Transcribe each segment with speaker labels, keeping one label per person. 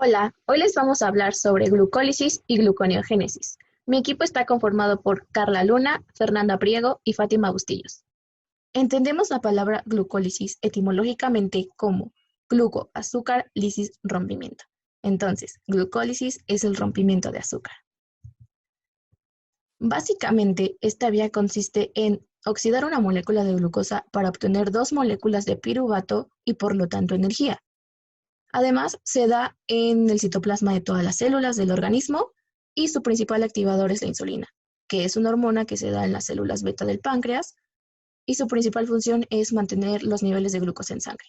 Speaker 1: Hola, hoy les vamos a hablar sobre glucólisis y gluconeogénesis. Mi equipo está conformado por Carla Luna, Fernanda Priego y Fátima Bustillos. Entendemos la palabra glucólisis etimológicamente como gluco, azúcar, lisis, rompimiento. Entonces, glucólisis es el rompimiento de azúcar. Básicamente, esta vía consiste en oxidar una molécula de glucosa para obtener dos moléculas de piruvato y por lo tanto energía. Además, se da en el citoplasma de todas las células del organismo y su principal activador es la insulina, que es una hormona que se da en las células beta del páncreas y su principal función es mantener los niveles de glucosa en sangre.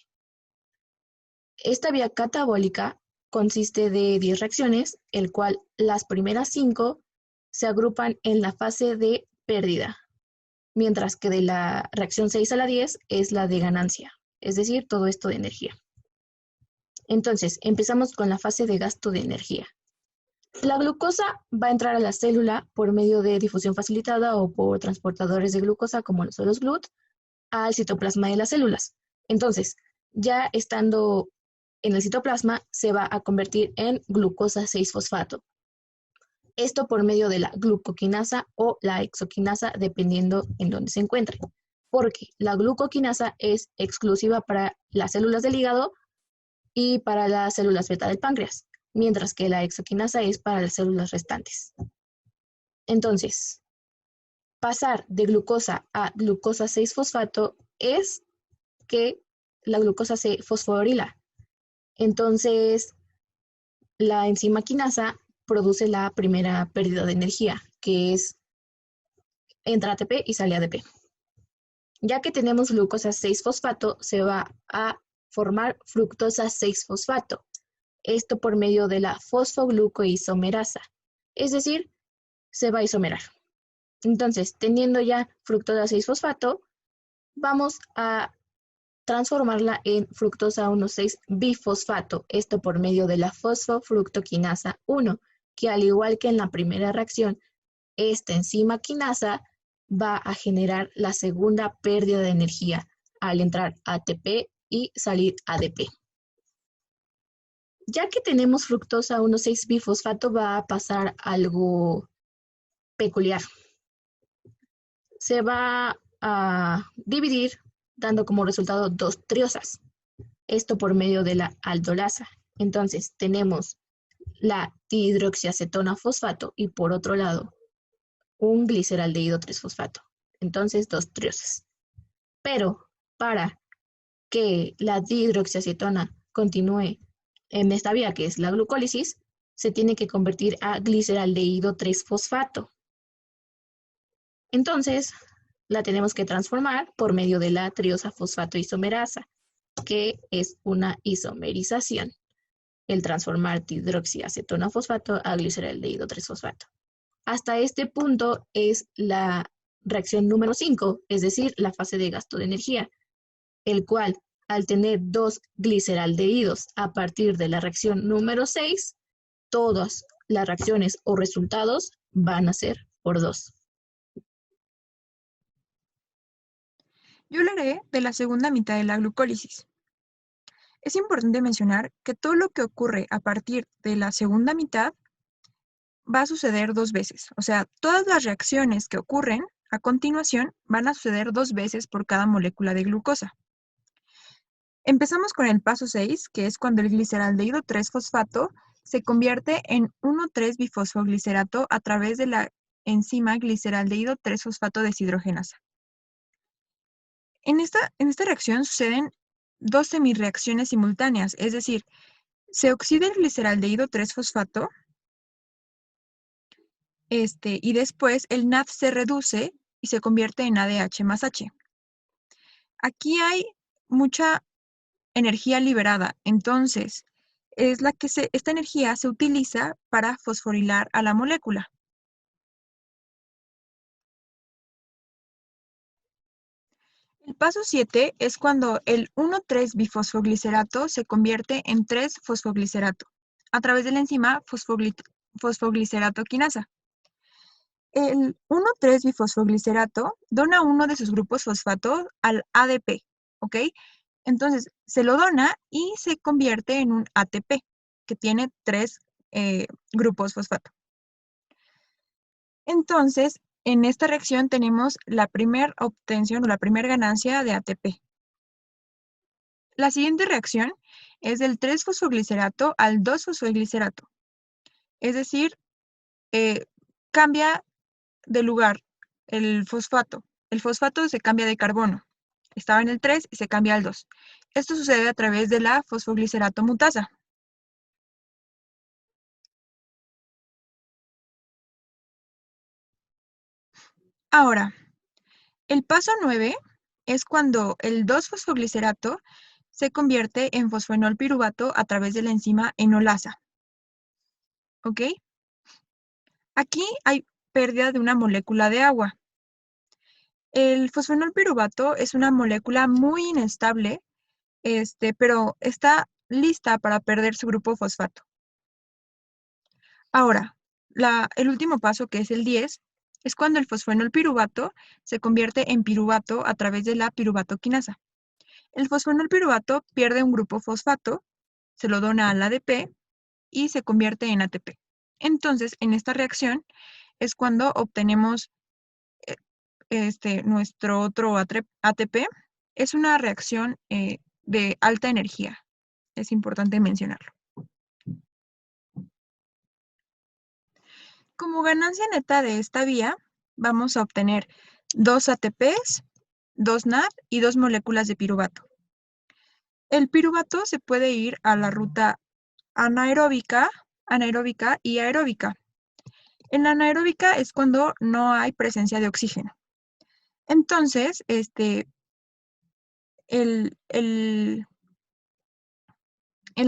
Speaker 1: Esta vía catabólica consiste de 10 reacciones, el cual las primeras 5 se agrupan en la fase de pérdida, mientras que de la reacción 6 a la 10 es la de ganancia, es decir, todo esto de energía. Entonces, empezamos con la fase de gasto de energía. La glucosa va a entrar a la célula por medio de difusión facilitada o por transportadores de glucosa como son los GLUT al citoplasma de las células. Entonces, ya estando en el citoplasma, se va a convertir en glucosa 6-fosfato. Esto por medio de la glucoquinasa o la hexoquinasa, dependiendo en dónde se encuentre. Porque la glucoquinasa es exclusiva para las células del hígado y para las células beta del páncreas, mientras que la hexoquinasa es para las células restantes. Entonces, pasar de glucosa a glucosa 6-fosfato es que la glucosa se fosforila. Entonces, la enzima quinasa produce la primera pérdida de energía, que es entra ATP y sale ADP. Ya que tenemos glucosa 6-fosfato, se va a formar fructosa 6-fosfato. Esto por medio de la fosfoglucoisomerasa, es decir, se va a isomerar. Entonces, teniendo ya fructosa 6-fosfato, vamos a transformarla en fructosa 1,6-bifosfato, esto por medio de la fosfofructoquinasa 1, que al igual que en la primera reacción, esta enzima quinasa va a generar la segunda pérdida de energía al entrar ATP y salir ADP. Ya que tenemos fructosa 1,6-bifosfato, va a pasar algo peculiar. Se va a dividir dando como resultado dos triosas. Esto por medio de la aldolasa. Entonces tenemos la dihidroxiacetona fosfato y por otro lado un gliceraldehído 3-fosfato. Entonces dos triosas. Pero para que la dihidroxiacetona continúe en esta vía que es la glucólisis, se tiene que convertir a gliceraldehído 3-fosfato. Entonces, la tenemos que transformar por medio de la triosa fosfato isomerasa, que es una isomerización, el transformar dihidroxiacetona fosfato a gliceraldehído 3-fosfato. Hasta este punto es la reacción número 5, es decir, la fase de gasto de energía, el cual, al tener dos gliceraldehídos a partir de la reacción número 6, todas las reacciones o resultados van a ser por 2.
Speaker 2: Yo hablaré de la segunda mitad de la glucólisis. Es importante mencionar que todo lo que ocurre a partir de la segunda mitad va a suceder dos veces. O sea, todas las reacciones que ocurren a continuación van a suceder dos veces por cada molécula de glucosa. Empezamos con el paso 6, que es cuando el gliceraldehído 3-fosfato se convierte en 1,3-bifosfoglicerato a través de la enzima gliceraldehído 3-fosfato deshidrogenasa. En esta reacción suceden dos semirreacciones simultáneas, es decir, se oxida el gliceraldehído 3-fosfato y después el NAD se reduce y se convierte en ADH más H. Aquí hay mucha energía liberada, entonces esta energía se utiliza para fosforilar a la molécula. El paso 7 es cuando el 1,3-bifosfoglicerato se convierte en 3-fosfoglicerato a través de la enzima fosfoglicerato quinasa. El 1,3-bifosfoglicerato dona uno de sus grupos fosfato al ADP, ¿ok? Entonces, se lo dona y se convierte en un ATP. que tiene 3 grupos fosfato. Entonces, en esta reacción tenemos la primera obtención o la primera ganancia de ATP. La siguiente reacción es del 3-fosfoglicerato al 2-fosfoglicerato. Es decir, cambia de lugar el fosfato. El fosfato se cambia de carbono. Estaba en el 3 y se cambia al 2. Esto sucede a través de la fosfoglicerato mutasa. Ahora, el paso 9 es cuando el 2-fosfoglicerato se convierte en fosfenol piruvato a través de la enzima enolasa. ¿Ok? Aquí hay pérdida de una molécula de agua. El fosfenol piruvato es una molécula muy inestable, pero está lista para perder su grupo fosfato. Ahora, el último paso, que es el 10, es cuando el fosfenol piruvato se convierte en piruvato a través de la piruvatoquinasa. El fosfenol piruvato pierde un grupo fosfato, se lo dona al ADP y se convierte en ATP. Entonces, en esta reacción es cuando obtenemos nuestro otro ATP. Es una reacción de alta energía. Es importante mencionarlo. Como ganancia neta de esta vía, vamos a obtener 2 ATPs, 2 NAD y 2 moléculas de piruvato. El piruvato se puede ir a la ruta anaeróbica y aeróbica. En la anaeróbica es cuando no hay presencia de oxígeno. Entonces, el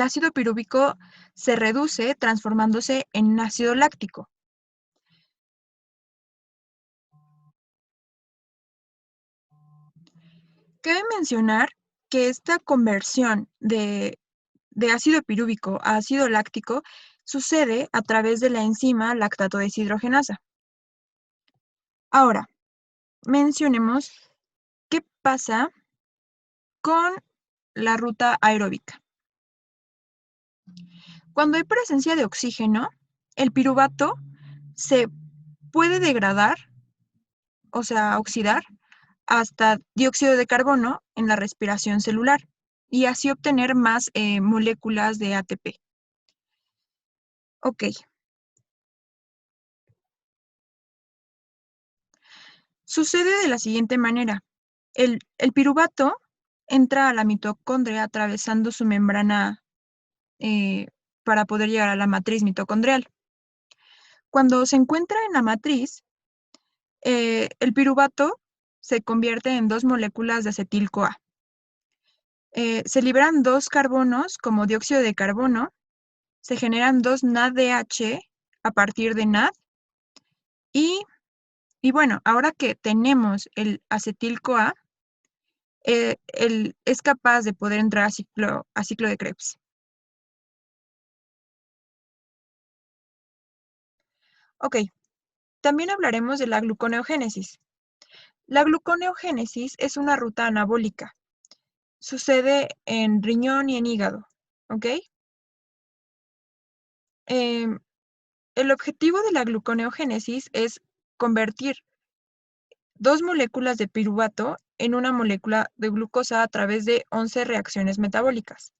Speaker 2: ácido pirúvico se reduce transformándose en ácido láctico. Cabe mencionar que esta conversión de ácido pirúvico a ácido láctico sucede a través de la enzima lactato deshidrogenasa. Ahora, mencionemos qué pasa con la ruta aeróbica. Cuando hay presencia de oxígeno, el piruvato se puede degradar, o sea, oxidar, hasta dióxido de carbono en la respiración celular y así obtener más moléculas de ATP. Ok. Sucede de la siguiente manera. El piruvato entra a la mitocondria atravesando su membrana para poder llegar a la matriz mitocondrial. Cuando se encuentra en la matriz, el piruvato se convierte en 2 moléculas de acetil-CoA. Se liberan 2 carbonos como dióxido de carbono, se generan 2 NADH a partir de NAD y bueno, ahora que tenemos el acetil-CoA, es capaz de poder entrar a ciclo de Krebs. Ok, también hablaremos de la gluconeogénesis. La gluconeogénesis es una ruta anabólica. Sucede en riñón y en hígado, ¿ok? El objetivo de la gluconeogénesis es convertir 2 moléculas de piruvato en una molécula de glucosa a través de 11 reacciones metabólicas.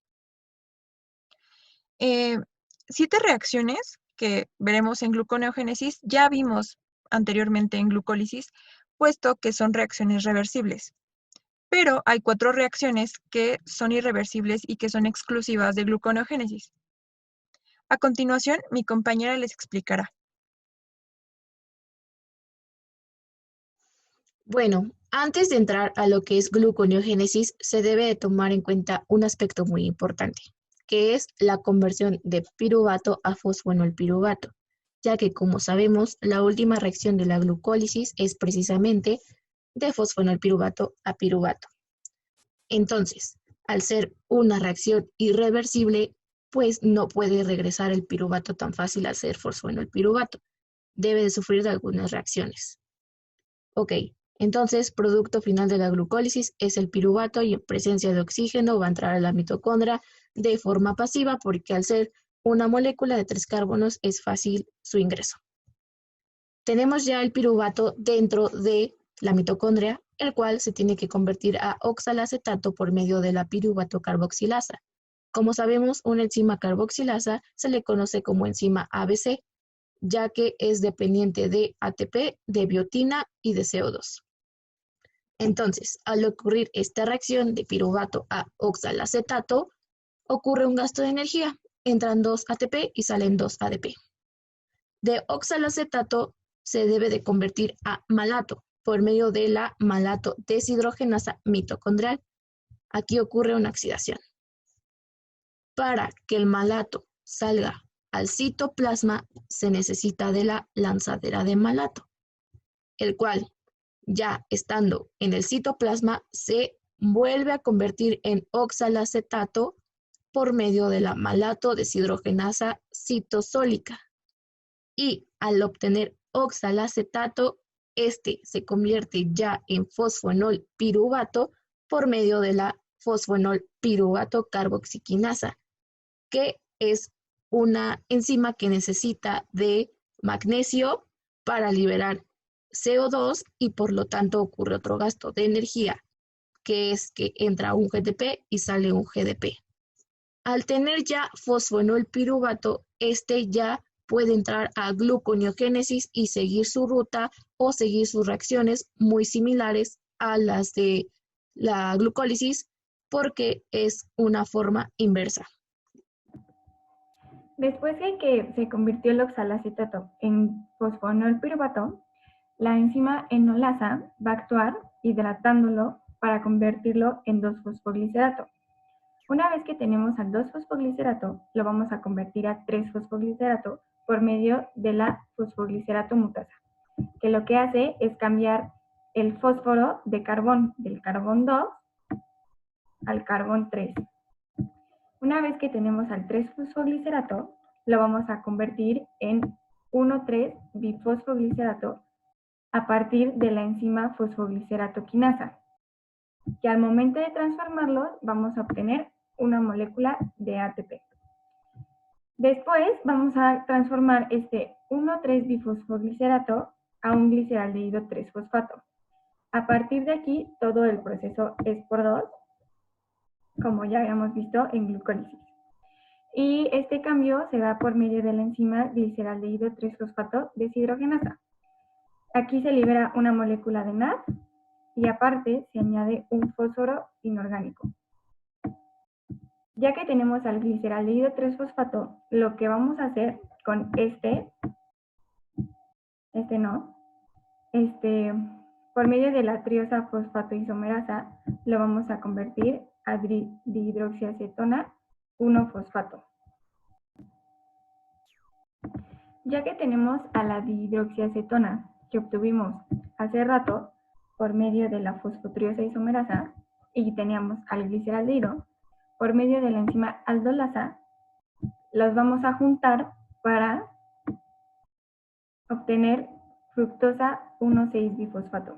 Speaker 2: 7 reacciones que veremos en gluconeogénesis ya vimos anteriormente en glucólisis, puesto que son reacciones reversibles. Pero hay 4 reacciones que son irreversibles y que son exclusivas de gluconeogénesis. A continuación, mi compañera les explicará.
Speaker 1: Bueno, antes de entrar a lo que es gluconeogénesis, se debe de tomar en cuenta un aspecto muy importante, que es la conversión de piruvato a fosfenolpiruvato, ya que como sabemos, la última reacción de la glucólisis es precisamente de fosfenolpiruvato a piruvato. Entonces, al ser una reacción irreversible, pues no puede regresar el piruvato tan fácil al ser fosfenolpiruvato. Debe de sufrir de algunas reacciones. Ok, entonces, producto final de la glucólisis es el piruvato y en presencia de oxígeno va a entrar a la mitocondria de forma pasiva porque al ser una molécula de 3 carbonos es fácil su ingreso. Tenemos ya el piruvato dentro de la mitocondria, el cual se tiene que convertir a oxalacetato por medio de la piruvato carboxilasa. Como sabemos, una enzima carboxilasa se le conoce como enzima ABC, ya que es dependiente de ATP, de biotina y de CO2. Entonces, al ocurrir esta reacción de piruvato a oxalacetato, ocurre un gasto de energía. Entran 2 ATP y salen 2 ADP. De oxalacetato se debe de convertir a malato por medio de la malato deshidrogenasa mitocondrial. Aquí ocurre una oxidación. Para que el malato salga al citoplasma se necesita de la lanzadera de malato, el cual, ya estando en el citoplasma, se vuelve a convertir en oxalacetato por medio de la malato deshidrogenasa citosólica. Y al obtener oxalacetato, este se convierte ya en fosfonol piruvato por medio de la fosfonol piruvato carboxiquinasa, que es una enzima que necesita de magnesio para liberar CO2 y por lo tanto ocurre otro gasto de energía, que es que entra un GDP y sale un GDP. Al tener ya fosfonol piruvato, este ya puede entrar a gluconeogénesis y seguir su ruta o seguir sus reacciones muy similares a las de la glucólisis porque es una forma inversa.
Speaker 3: Después de que se convirtió el oxalacetato en fosfonol piruvato, la enzima enolasa va a actuar hidratándolo para convertirlo en 2-fosfoglicerato. Una vez que tenemos al 2-fosfoglicerato, lo vamos a convertir a 3-fosfoglicerato por medio de la fosfoglicerato mutasa, que lo que hace es cambiar el fósforo de carbón, del carbón 2 al carbón 3. Una vez que tenemos al 3-fosfoglicerato, lo vamos a convertir en 1,3-bifosfoglicerato a partir de la enzima fosfoglicerato-quinasa, que al momento de transformarlo vamos a obtener una molécula de ATP. Después vamos a transformar este 1,3-bifosfoglicerato a un gliceraldehído 3-fosfato. A partir de aquí, todo el proceso es por 2, como ya habíamos visto en glucólisis. Y este cambio se da por medio de la enzima gliceraldehído 3-fosfato deshidrogenasa. Aquí se libera una molécula de NAD y aparte se añade un fósforo inorgánico. Ya que tenemos al gliceraldehído 3-fosfato, lo que vamos a hacer con por medio de la triosa fosfatoisomerasa, lo vamos a convertir a dihidroxiacetona 1-fosfato. Ya que tenemos a la dihidroxiacetona que obtuvimos hace rato por medio de la fosfotriosa isomerasa y teníamos al gliceraldehído, por medio de la enzima aldolasa, los vamos a juntar para obtener fructosa 1,6-bifosfato.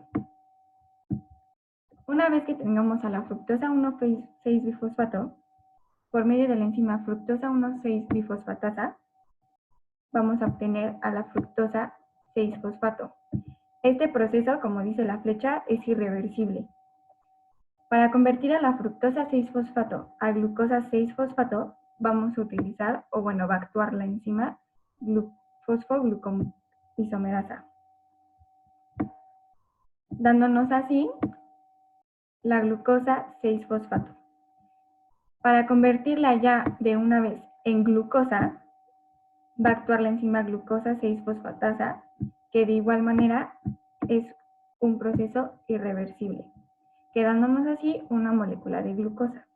Speaker 3: Una vez que tengamos a la fructosa 1,6-bifosfato, por medio de la enzima fructosa 1,6-bifosfatasa, vamos a obtener a la fructosa 6-fosfato. Este proceso, como dice la flecha, es irreversible. Para convertir a la fructosa 6-fosfato a glucosa 6-fosfato, vamos a utilizar, va a actuar la enzima fosfoglucoisomerasa, dándonos así la glucosa 6-fosfato. Para convertirla ya de una vez en glucosa, va a actuar la enzima glucosa 6-fosfatasa, que de igual manera es un proceso irreversible, quedándonos así una molécula de glucosa.